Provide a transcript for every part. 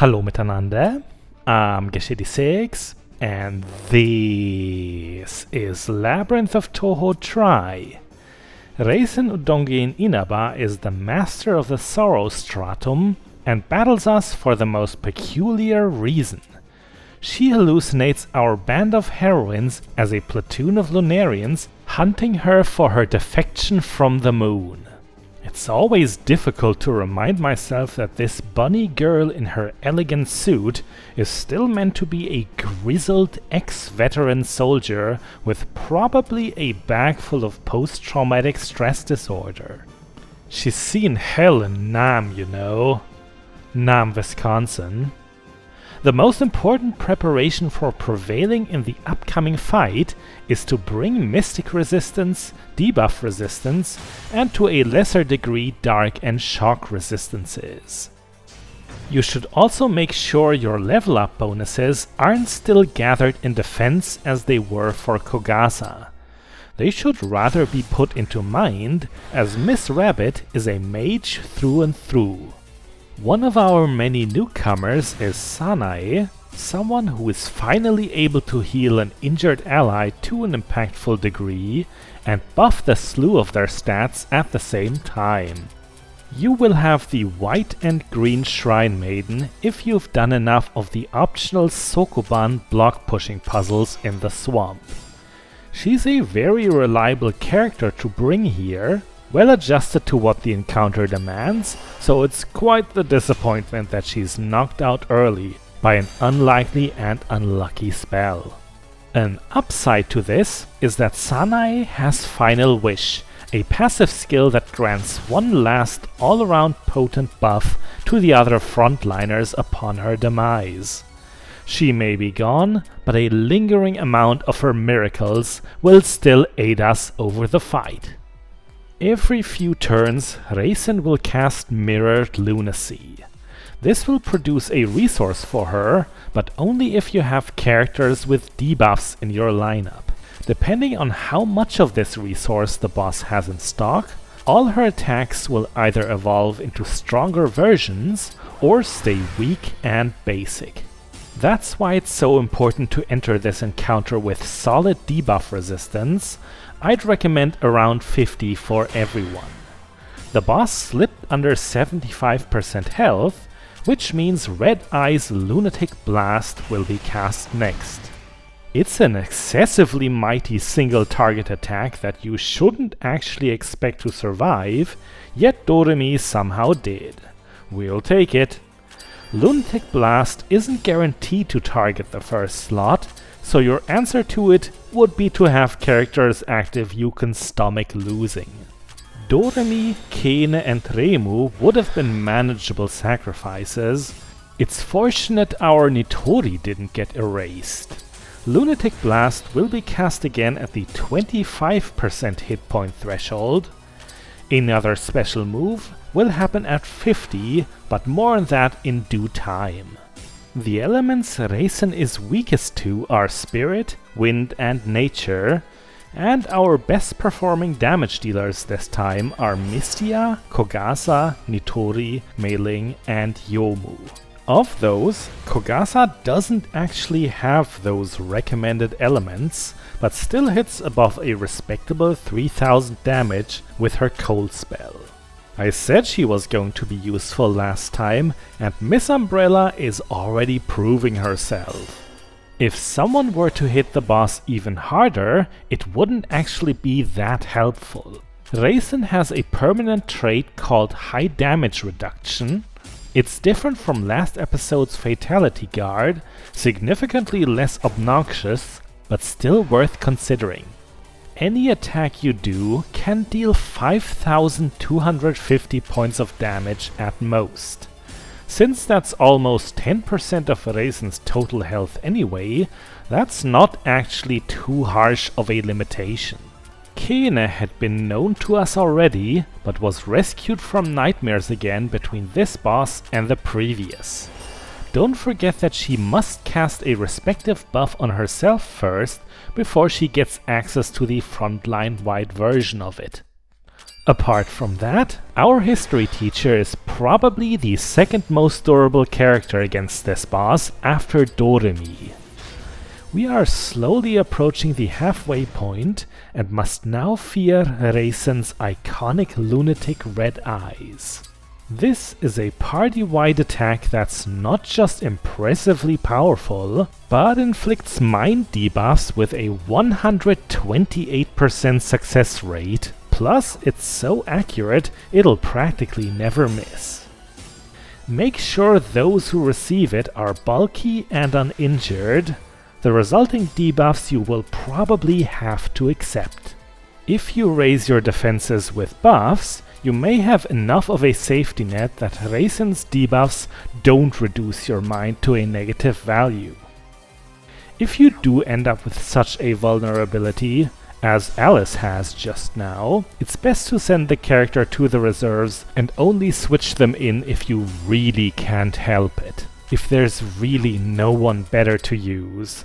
Hallo miteinander, I'm Gesh86 and this is Labyrinth of Touhou Try. Reisen Udongen Inaba is the master of the Sorrow Stratum and battles us for the most peculiar reason. She hallucinates our band of heroines as a platoon of Lunarians hunting her for her defection from the moon. It's always difficult to remind myself that this bunny girl in her elegant suit is still meant to be a grizzled ex-veteran soldier with probably a bag full of post-traumatic stress disorder. She's seen hell in Nam, you know. Nam, Wisconsin. The most important preparation for prevailing in the upcoming fight is to bring mystic resistance, debuff resistance, and to a lesser degree dark and shock resistances. You should also make sure your level up bonuses aren't still gathered in defense as they were for Kogasa. They should rather be put into mind, as Miss Rabbit is a mage through and through. One of our many newcomers is Sanae, someone who is finally able to heal an injured ally to an impactful degree and buff the slew of their stats at the same time. You will have the white and green Shrine Maiden if you've done enough of the optional Sokoban block pushing puzzles in the swamp. She's a very reliable character to bring here, well adjusted to what the encounter demands, so it's quite the disappointment that she's knocked out early by an unlikely and unlucky spell. An upside to this is that Sanae has Final Wish, a passive skill that grants one last all-around potent buff to the other frontliners upon her demise. She may be gone, but a lingering amount of her miracles will still aid us over the fight. Every few turns, Reisen will cast Mirrored Lunacy. This will produce a resource for her, but only if you have characters with debuffs in your lineup. Depending on how much of this resource the boss has in stock, all her attacks will either evolve into stronger versions or stay weak and basic. That's why it's so important to enter this encounter with solid debuff resistance. I'd recommend around 50 for everyone. The boss slipped under 75% health, which means Red Eyes Lunatic Blast will be cast next. It's an excessively mighty single target attack that you shouldn't actually expect to survive, yet Doremi somehow did. We'll take it. Lunatic Blast isn't guaranteed to target the first slot, so your answer to it would be to have characters active you can stomach losing. Doremi, Kene and Remu would have been manageable sacrifices. It's fortunate our Nitori didn't get erased. Lunatic Blast will be cast again at the 25% hit point threshold. Another special move will happen at 50, but more on that in due time. The elements Reisen is weakest to are Spirit, Wind and Nature, and our best performing damage dealers this time are Mystia, Kogasa, Nitori, Meiling and Yomu. Of those, Kogasa doesn't actually have those recommended elements, but still hits above a respectable 3000 damage with her cold spell. I said she was going to be useful last time, and Miss Umbrella is already proving herself. If someone were to hit the boss even harder, it wouldn't actually be that helpful. Reisen has a permanent trait called High Damage Reduction. It's different from last episode's Fatality Guard, significantly less obnoxious, but still worth considering. Any attack you do can deal 5,250 points of damage at most. Since that's almost 10% of Reisen's total health anyway, that's not actually too harsh of a limitation. Kene had been known to us already, but was rescued from nightmares again between this boss and the previous. Don't forget that she must cast a respective buff on herself first, before she gets access to the frontline wide version of it. Apart from that, our history teacher is probably the second most durable character against this boss after Doremi. We are slowly approaching the halfway point and must now fear Reisen's iconic Lunatic Red Eyes. This is a party-wide attack that's not just impressively powerful, but inflicts mind debuffs with a 128% success rate, plus it's so accurate it'll practically never miss. Make sure those who receive it are bulky and uninjured. The resulting debuffs you will probably have to accept. If you raise your defenses with buffs, you may have enough of a safety net that Reisen's debuffs don't reduce your mind to a negative value. If you do end up with such a vulnerability, as Alice has just now, it's best to send the character to the reserves and only switch them in if you really can't help it, if there's really no one better to use.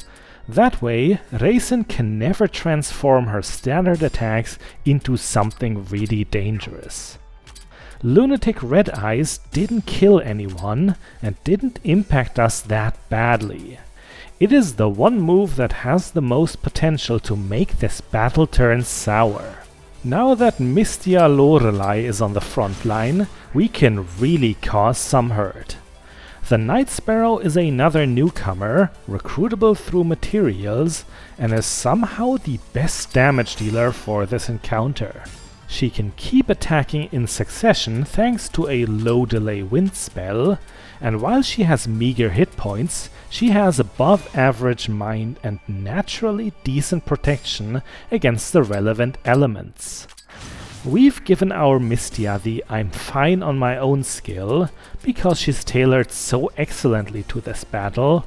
That way, Reisen can never transform her standard attacks into something really dangerous. Lunatic Red Eyes didn't kill anyone and didn't impact us that badly. It is the one move that has the most potential to make this battle turn sour. Now that Mystia Lorelei is on the front line, we can really cause some hurt. The Night Sparrow is another newcomer, recruitable through materials, and is somehow the best damage dealer for this encounter. She can keep attacking in succession thanks to a low delay wind spell, and while she has meager hit points, she has above average mind and naturally decent protection against the relevant elements. We've given our Mystia the I'm fine on my own skill, because she's tailored so excellently to this battle,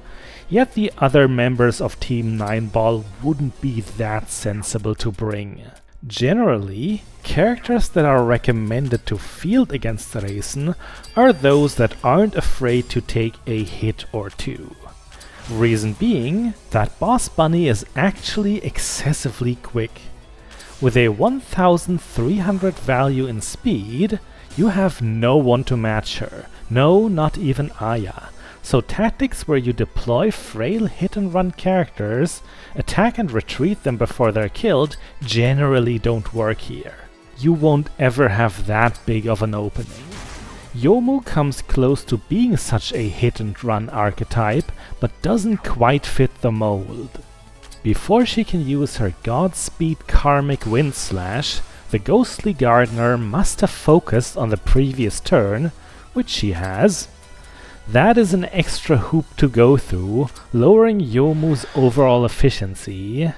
yet the other members of Team 9-Ball wouldn't be that sensible to bring. Generally, characters that are recommended to field against Reisen are those that aren't afraid to take a hit or two. Reason being that Boss Bunny is actually excessively quick. With a 1300 value in speed, you have no one to match her, no, not even Aya. So tactics where you deploy frail hit-and-run characters, attack and retreat them before they're killed, generally don't work here. You won't ever have that big of an opening. Yomu comes close to being such a hit-and-run archetype, but doesn't quite fit the mold. Before she can use her Godspeed Karmic Wind Slash, the Ghostly Gardener must have focused on the previous turn, which she has. That is an extra hoop to go through, lowering Yomu's overall efficiency.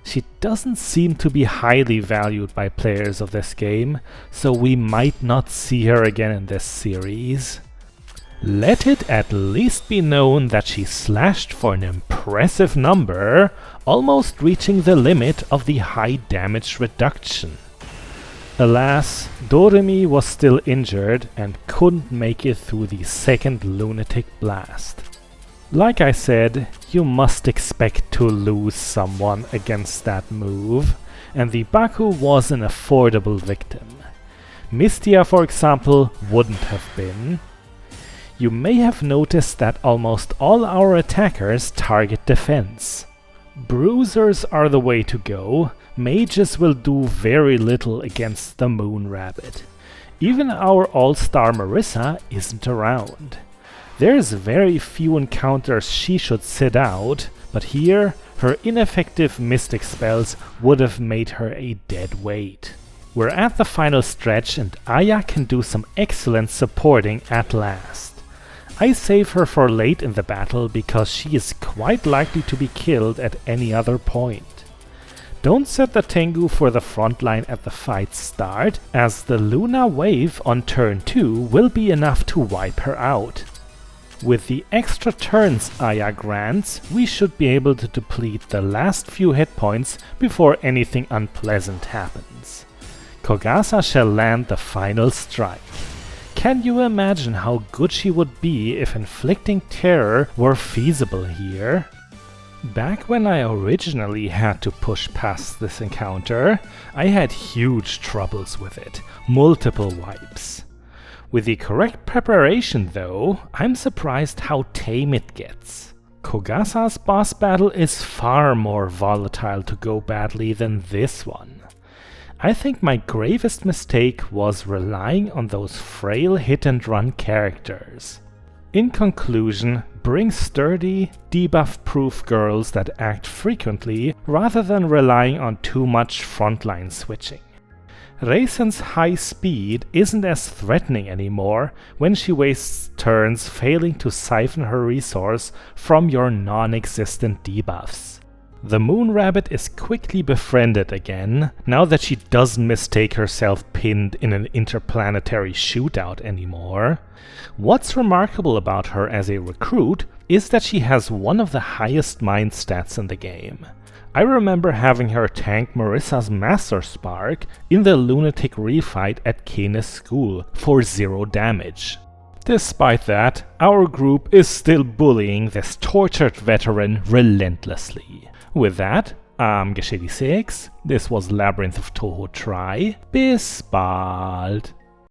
She doesn't seem to be highly valued by players of this game, so we might not see her again in this series. Let it at least be known that she slashed for an impressive number, almost reaching the limit of the high damage reduction. Alas, Doremi was still injured and couldn't make it through the second Lunatic Blast. Like I said, you must expect to lose someone against that move, and the Baku was an affordable victim. Mystia, for example, wouldn't have been. You may have noticed that almost all our attackers target defense. Bruisers are the way to go. Mages will do very little against the Moon Rabbit. Even our all-star Marissa isn't around. There's very few encounters she should sit out, but here her ineffective mystic spells would have made her a dead weight. We're at the final stretch and Aya can do some excellent supporting at last. I save her for late in the battle because she is quite likely to be killed at any other point. Don't set the Tengu for the front line at the fight's start, as the Luna wave on turn 2 will be enough to wipe her out. With the extra turns Aya grants, we should be able to deplete the last few hit points before anything unpleasant happens. Kogasa shall land the final strike. Can you imagine how good she would be if inflicting terror were feasible here? Back when I originally had to push past this encounter, I had huge troubles with it, multiple wipes. With the correct preparation though, I'm surprised how tame it gets. Kogasa's boss battle is far more volatile to go badly than this one. I think my gravest mistake was relying on those frail hit-and-run characters. In conclusion, bring sturdy, debuff-proof girls that act frequently rather than relying on too much frontline switching. Reisen's high speed isn't as threatening anymore when she wastes turns failing to siphon her resource from your non-existent debuffs. The Moon Rabbit is quickly befriended again, now that she doesn't mistake herself pinned in an interplanetary shootout anymore. What's remarkable about her as a recruit is that she has one of the highest mind stats in the game. I remember having her tank Marissa's Master Spark in the Lunatic refight at Kenes school for 0 damage. Despite that, our group is still bullying this tortured veteran relentlessly. With that, I'm Geschedi6, this was Labyrinth of Touhou Try. Bis bald!